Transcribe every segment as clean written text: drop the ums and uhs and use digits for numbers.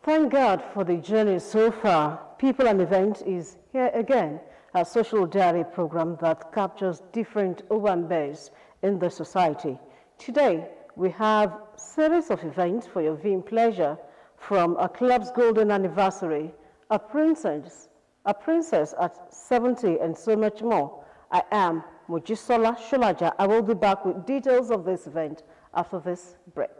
Thank God for the journey so far. People and Event is here again, a social diary program that captures different owambe's in the society. Today, we have a series of events for your viewing pleasure, from a club's golden anniversary, a princess at 70, and so much more. I am Mojisola Sholaja. I will be back with details of this event after this break.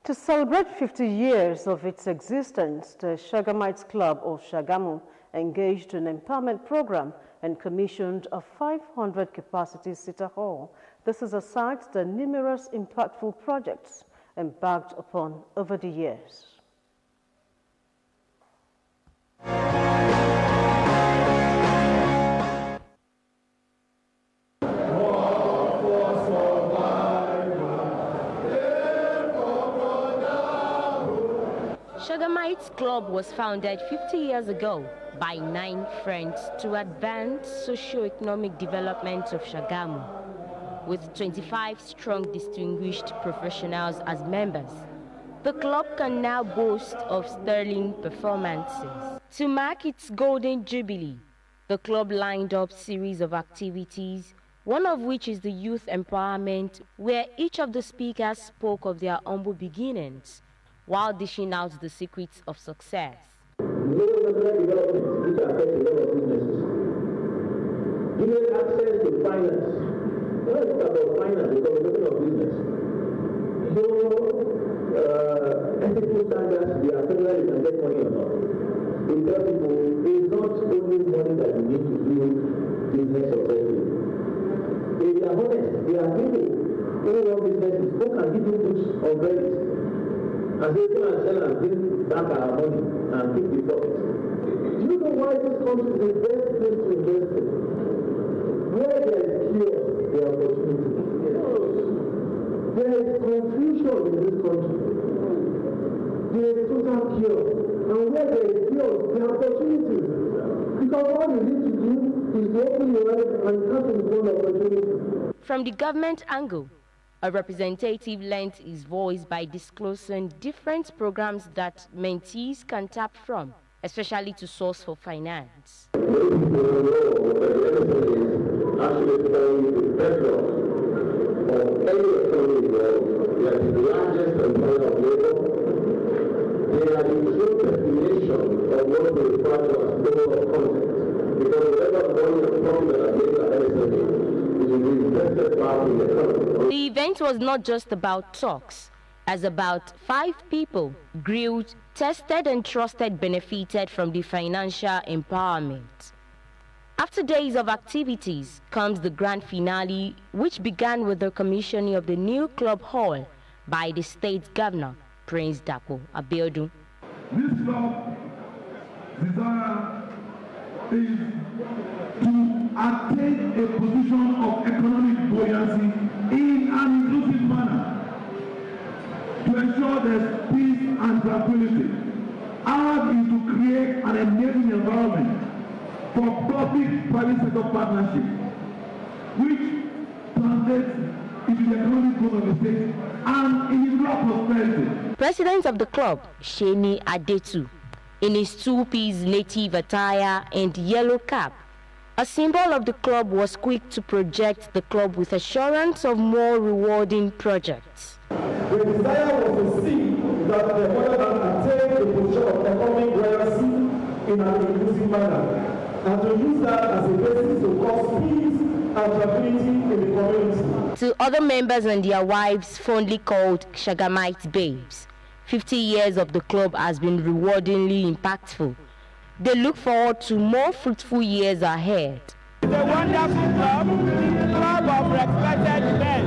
To celebrate 50 years of its existence, the Shagamites Club of Shagamu engaged in an empowerment program and commissioned a 500-capacity sitter hall. This is aside the numerous impactful projects embarked upon over the years. Shagamites Club was founded 50 years ago by 9 friends to advance socio-economic development of Shagamu, with 25 strong distinguished professionals as members. The club can now boast of sterling performances. To mark its golden jubilee, the club lined up a series of activities, one of which is the youth empowerment, where each of the speakers spoke of their humble beginnings, while dishing out the secrets of success. Development which affects a lot of businesses. Giving access to finance. When I talk about finance, because we're talking of business. Ethical standards, they are whether you can get money or not. We tell people it's not only money that you need to do business successfully. If they are honest, they are people who run businesses who can give you goods or credit. And they go and sell and bring back our money and keep the profit. Do you know why this country is the best place to invest in? Where there is chaos, there are opportunities. There is confusion in this country. There is total chaos. And where there is chaos, there are opportunities. Because all you need to do is to open your eyes and tap into one opportunity. From the government angle, a representative lent his voice by disclosing different programs that mentees can tap from, especially to source for finance. Many people know that the NSA is actually playing the bedrock of any economy world. They are the largest employer of labor. They are the true definition of what we refer to as law of content. Because whatever money and profit that are made by NSA, the event was not just about talks, as about 5 people grilled, tested and trusted benefited from the financial empowerment. After days of activities comes the grand finale, which began with the commissioning of the new club hall by the state governor, Prince Dapo Abeokuta. This club desire is to attain a position of economic buoyancy in an inclusive manner, to ensure there's peace and tranquility. Ours is to create an enabling environment for public-private sector partnership, which translates into the economic growth of the state and individual prosperity. President of the club, Sheni Adetu, in his 2-piece native attire and yellow cap, a symbol of the club, was quick to project the club with assurance of more rewarding projects. The desire was to see that the mother can attain the position of economic buoyancy in an inclusive manner, and to use that as a basis to cause peace and tranquility in the community. To other members and their wives, fondly called Shagamite babes, 50 years of the club has been rewardingly impactful. They look forward to more fruitful years ahead. It's a wonderful club of respected men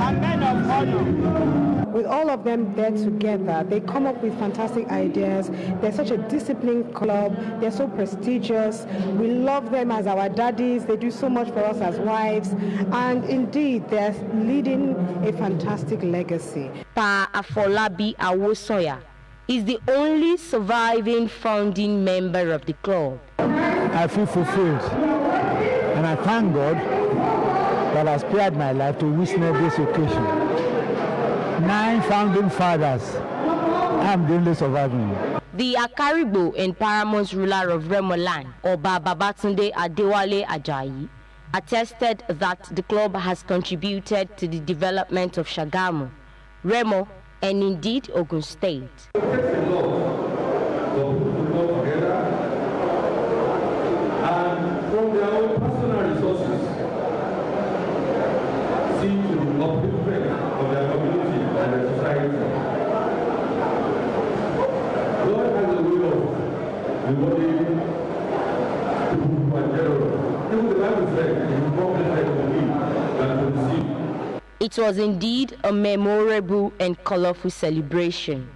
and men of honor. With all of them there together, they come up with fantastic ideas. They're such a disciplined club. They're so prestigious. We love them as our daddies. They do so much for us as wives. And indeed, they're leading a fantastic legacy. Pa Afolabi Awosoya, is the only surviving founding member of the club. I feel fulfilled, and I thank God that has spared my life to witness this occasion. 9 founding fathers, I'm the only surviving. The Akaribo and paramount ruler of Remo land, Oba Babatunde Adewale Ajayi, attested that the club has contributed to the development of Shagamu, Remo, and indeed Ogun State. It takes a lot for people to come together and from their own personal resources see to upliftment of their community and their society. God has a way of rewarding people who are generous. Even the Bible said, it is more blessed to give than to receive. It was indeed a memorable and colorful celebration.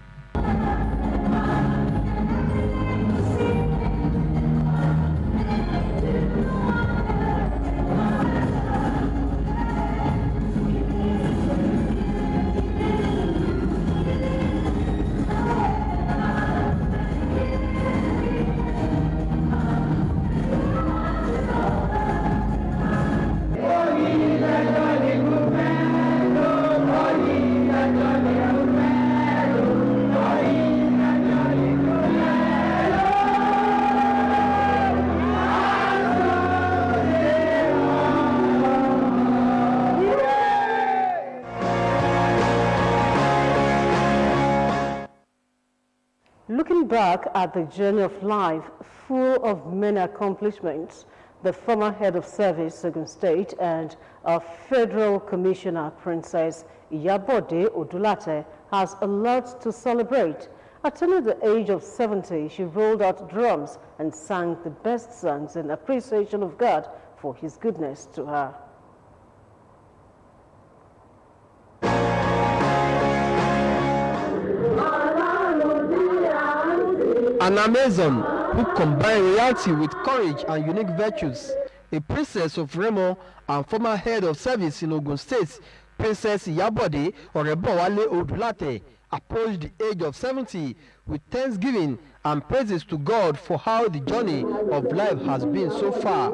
Looking back at the journey of life full of many accomplishments, the former head of service, Ogun State, and our Federal Commissioner, Princess Yabode Odulate, has a lot to celebrate. At only the age of 70, she rolled out drums and sang the best songs in appreciation of God for his goodness to her. An Amazon who combined royalty with courage and unique virtues, a princess of Remo and former head of service in Ogun State, Princess Yabode Orebowale Odulate, approached the age of 70 with thanksgiving and praises to God for how the journey of life has been so far.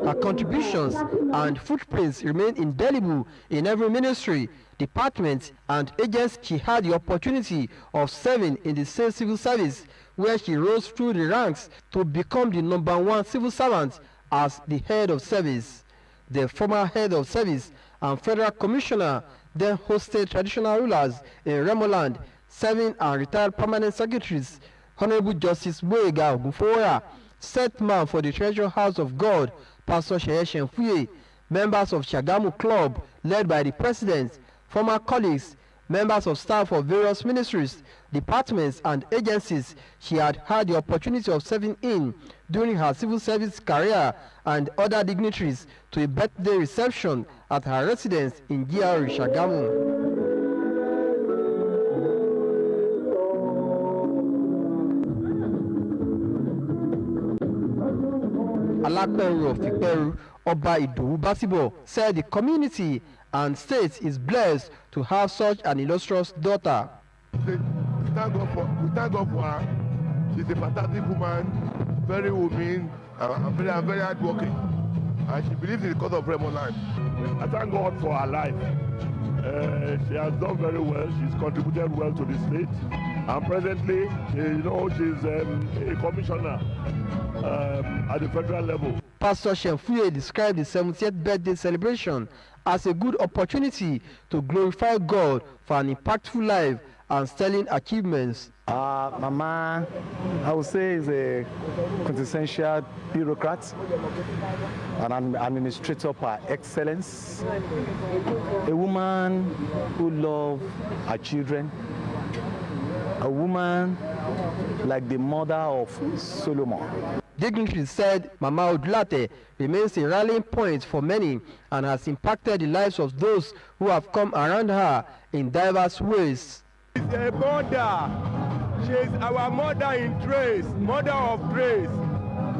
Her contributions and footprints remain indelible in every ministry, department, and agency she had the opportunity of serving in the state civil service, where she rose through the ranks to become the #1 civil servant as the head of service. The former head of service and federal commissioner then hosted traditional rulers in Remoland, serving and retired permanent secretaries, Honorable Justice Boyega Ogunfowora, set man for the Treasure House of God, Pastor Jaishankoya, members of Shagamu Club led by the president, former colleagues, members of staff of various ministries, departments and agencies she had had the opportunity of serving in during her civil service career, and other dignitaries to a birthday reception at her residence in GRA Shagamu. Alakperu of Iperu, Oba Idowu Basibo, said the community and state is blessed to have such an illustrious daughter. We thank God for her. She's a fantastic woman, very woman, and very hardworking. And she believes in the cause of Remo land. I thank God for her life. She has done very well. She's contributed well to the state. And presently, she's a commissioner at the federal level. Pastor Jaishankoya described the 70th birthday celebration as a good opportunity to glorify God for an impactful life and sterling achievements. Mama, I would say, is a quintessential bureaucrat, an administrator par excellence, a woman who loves her children, a woman like the mother of Solomon. Dignitaries said Mama Odulate remains a rallying point for many and has impacted the lives of those who have come around her in diverse ways. She's a mother. She's our mother in Trace, mother of Trace.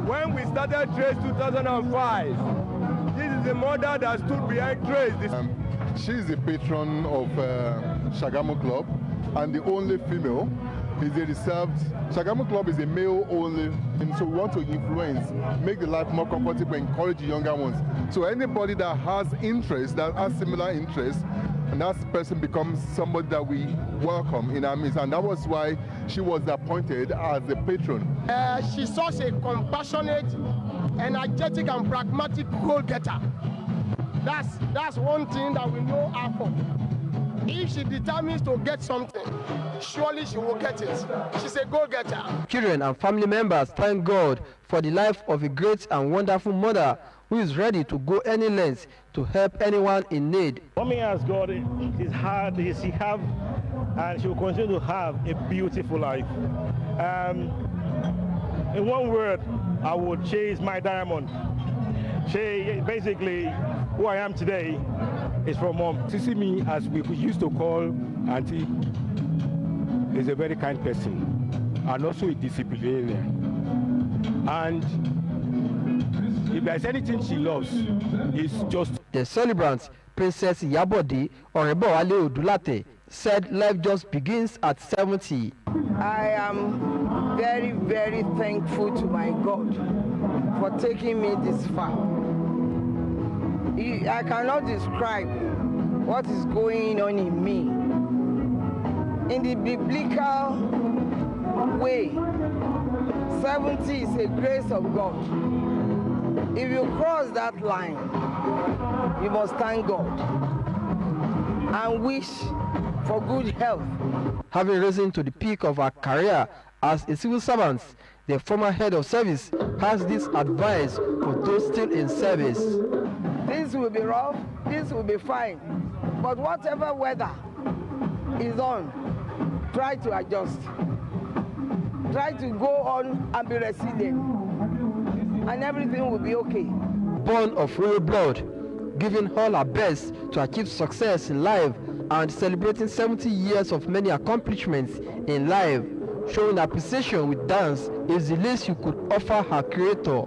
When we started Trace 2005, this is the mother that stood behind Trace. She's the patron of Shagamu Club and the only female. Is a reserved. Shagamu Club is a male only, and so we want to influence, make the life more comfortable, encourage the younger ones. So anybody that has interest, that has similar interests, and that person becomes somebody that we welcome in our midst. And that was why she was appointed as the patron. She's such a compassionate, energetic, and pragmatic goal-getter. That's one thing that we know her for. If she determines to get something, surely she will get it. She's a goal-getter. Children and family members thank God for the life of a great and wonderful mother who is ready to go any length to help anyone in need. Mommy has got his heart, she have, and she will continue to have a beautiful life. In one word, I would say is my diamond. She basically, who I am today is from mom. To see me, as we used to call Auntie, is a very kind person and also a disciplinarian. And if there's anything she loves, it's just... The celebrant, Princess Yabode Orebo Odulate, said life just begins at 70. I am very, very thankful to my God for taking me this far. I cannot describe what is going on in me. In the biblical way, 70 is a grace of God. If you cross that line, you must thank God and wish for good health. Having risen to the peak of her career as a civil servant, the former head of service has this advice for those still in service. This will be rough, this will be fine, but whatever weather is on, try to adjust. Try to go on and be resilient, and everything will be okay. Born of royal blood, giving all her best to achieve success in life and celebrating 70 years of many accomplishments in life, showing appreciation with dance is the least you could offer her creator.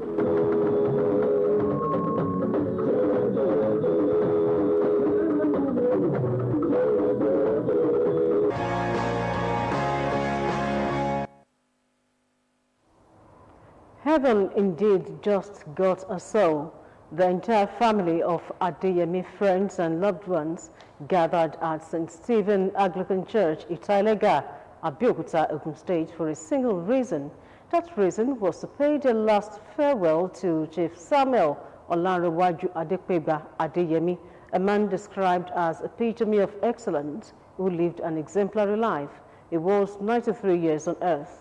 Heaven indeed just got a soul. The entire family of Adeyemi, friends and loved ones gathered at St. Stephen Anglican Church, Itailega, Abeokuta, Ogun State for a single reason. That reason was to pay their last farewell to Chief Samuel Olanrewaju Adekpegba Adeyemi, a man described as an epitome of excellence who lived an exemplary life. He was 93 years on earth.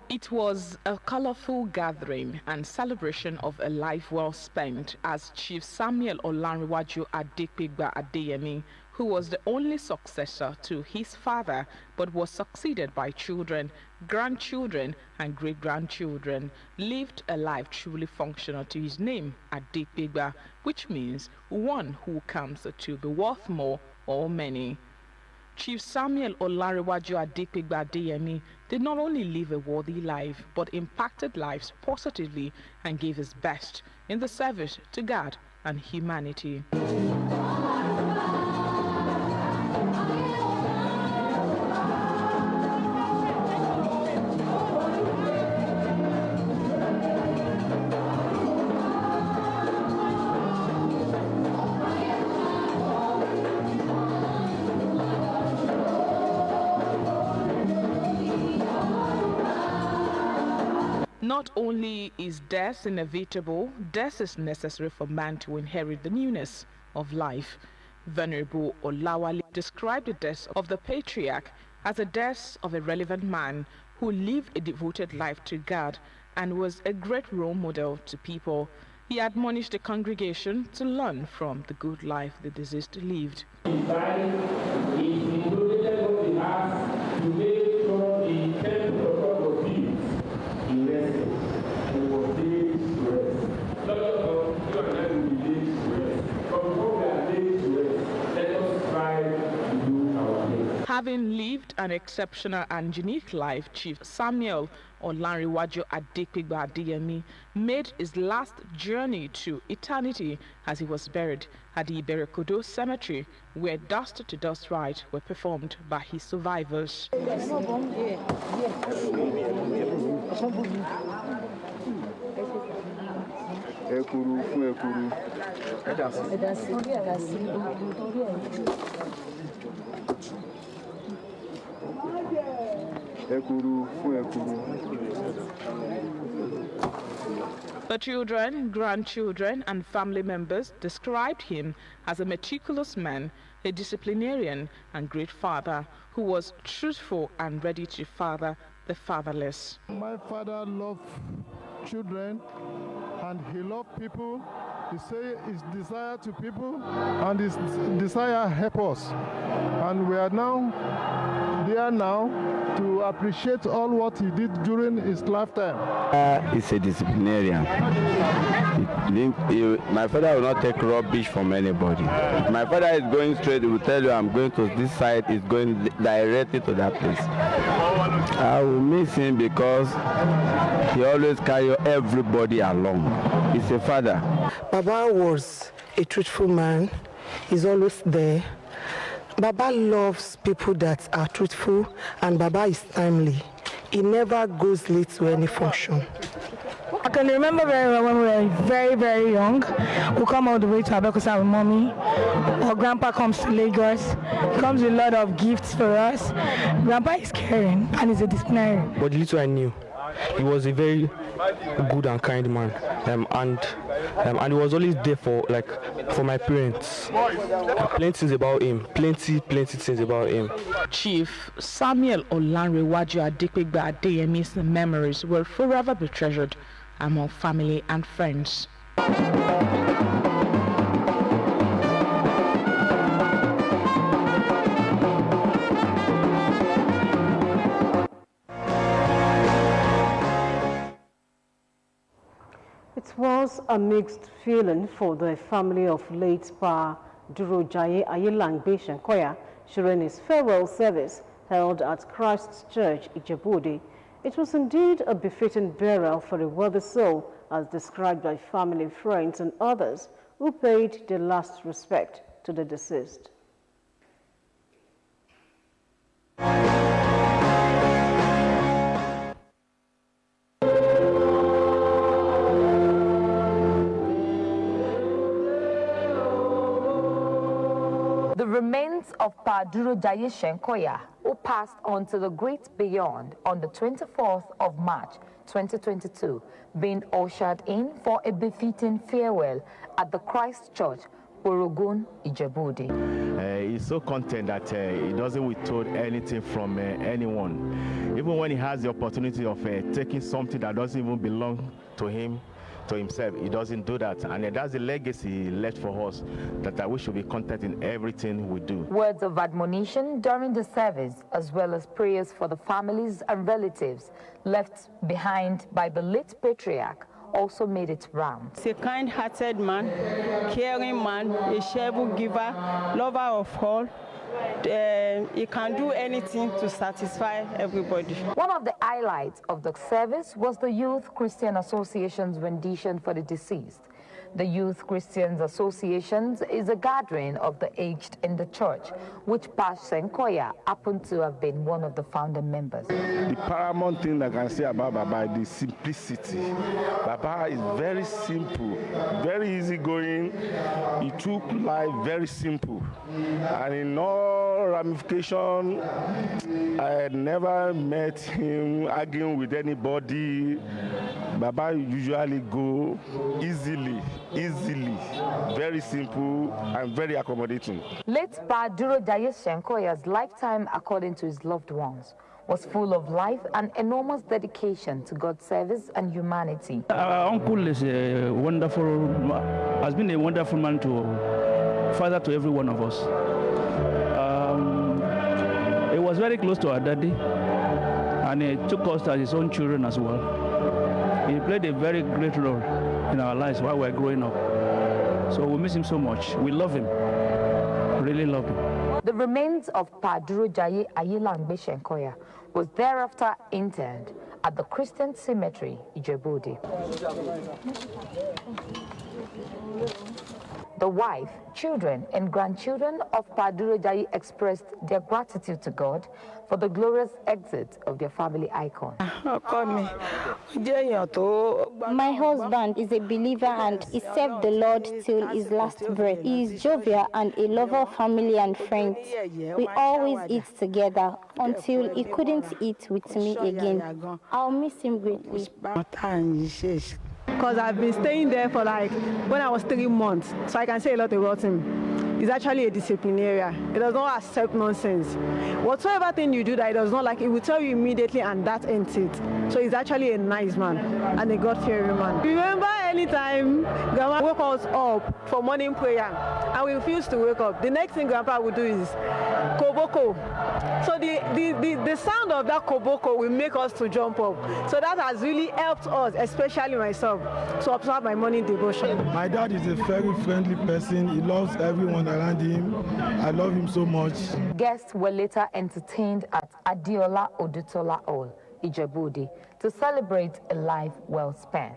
It was a colorful gathering and celebration of a life well spent as Chief Samuel Olanrewaju Adekpegba Adeyemi, who was the only successor to his father but was succeeded by children, grandchildren and great-grandchildren, lived a life truly functional to his name, Adekpegba, which means one who comes to be worth more or many. Chief Samuel Olanrewaju Adekpegba Adeyemi did not only live a worthy life, but impacted lives positively and gave his best in the service to God and humanity. Not only is death inevitable, death is necessary for man to inherit the newness of life. Venerable Olawale described the death of the patriarch as the death of a relevant man who lived a devoted life to God and was a great role model to people. He admonished the congregation to learn from the good life the deceased lived. Lord Having lived an exceptional and unique life, Chief Samuel Olanrewaju Adekpegba Adeyemi made his last journey to eternity as he was buried at the Abeokuta cemetery, where dust-to-dust rites were performed by his survivors. The children, grandchildren, and family members described him as a meticulous man, a disciplinarian, and great father who was truthful and ready to father the fatherless. My father loved children and he loved people. He said his desire to people and his desire help us. And we are now there now to appreciate all what he did during his lifetime. He's a disciplinarian. My father will not take rubbish from anybody. My father is going straight. He will tell you, I'm going to this side. He's going directly to that place. I will miss him because he always carry everybody along. He's a father. Baba was a truthful man. He's always there. Baba loves people that are truthful, and Baba is timely. He never goes late to any function. I can remember very well when we were very, very young. We come all the way to Abeokuta with mommy. Our grandpa comes to Lagos. He comes with a lot of gifts for us. Grandpa is caring and he's a disciplinarian. But the little I knew, he was a very good and kind man, and he was always there for my parents. Plenty things about him, plenty things about him. Chief Samuel Olanrewaju Adekpegba Adeyemi's memories will forever be treasured among family and friends. It was a mixed feeling for the family of late Paduro Jaishankoya during his farewell service held at Christ's Church, Yabode. It was indeed a befitting burial for a worthy soul, as described by family, friends, and others who paid their last respect to the deceased. The remains of Paduro Jaishankoya, who passed on to the great beyond on the 24th of March 2022, being ushered in for a befitting farewell at the Christ Church, Borogun, Yabode. He's so content that he doesn't withhold anything from anyone. Even when he has the opportunity of taking something that doesn't even belong to him, to himself, he doesn't do that, and that's the legacy he left for us, that we should be content in everything we do. Words of admonition during the service, as well as prayers for the families and relatives left behind by the late patriarch, also made its rounds. He's a kind-hearted man, caring man, a cheerful giver, lover of all. He can do anything to satisfy everybody. One of the highlights of the service was the Youth Christian Association's rendition for the deceased. The Youth Christian Association is a gathering of the aged in the church, which Jaishankoya happened to have been one of the founding members. The paramount thing I can say about Baba is the simplicity. Baba is very simple, very easygoing. He took life very simple. And in all ramifications, I had never met him arguing with anybody. Baba usually go easily, very simple and very accommodating. Late Paduro Jaishankoya's lifetime, according to his loved ones, was full of life and enormous dedication to God's service and humanity. Our uncle is has been a wonderful man father to every one of us. He was very close to our daddy, and he took us as his own children as well. He played a very great role in our lives while we were growing up. So we miss him so much. We love him, really love him. The remains of Paduro Jaishankoya was thereafter interred at the Christian cemetery, Yabode. The wife, children, and grandchildren of Paduro Jai expressed their gratitude to God for the glorious exit of their family icon. My husband is a believer and he served the Lord till his last breath. He is jovial and a lover of family and friends. We always eat together until he couldn't eat with me again. I'll miss him greatly. Because I've been staying there for like when I was 3 months, so I can say a lot about him. He's actually a disciplinarian. He does not accept nonsense. Whatsoever thing you do that he does not like, he will tell you immediately, and that ends it. So he's actually a nice man and a God-fearing man. Remember, anytime Grandma woke us up for morning prayer and we refused to wake up, the next thing Grandpa would do is koboko. So the sound of that koboko will make us to jump up. So that has really helped us, especially myself, to observe my morning devotion. My dad is a very friendly person. He loves everyone around him. I love him so much. Guests were later entertained at Adiola Odutola Hall, Yabode, to celebrate a life well spent.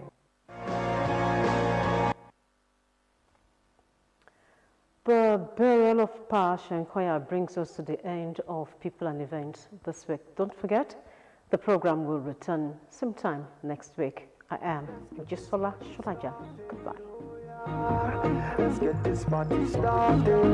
The burial of Pa Jaishankoya brings us to the end of People and Events this week. Don't forget, the program will return sometime next week. I am Mojisola Sholaja. Goodbye. Let's get this party started.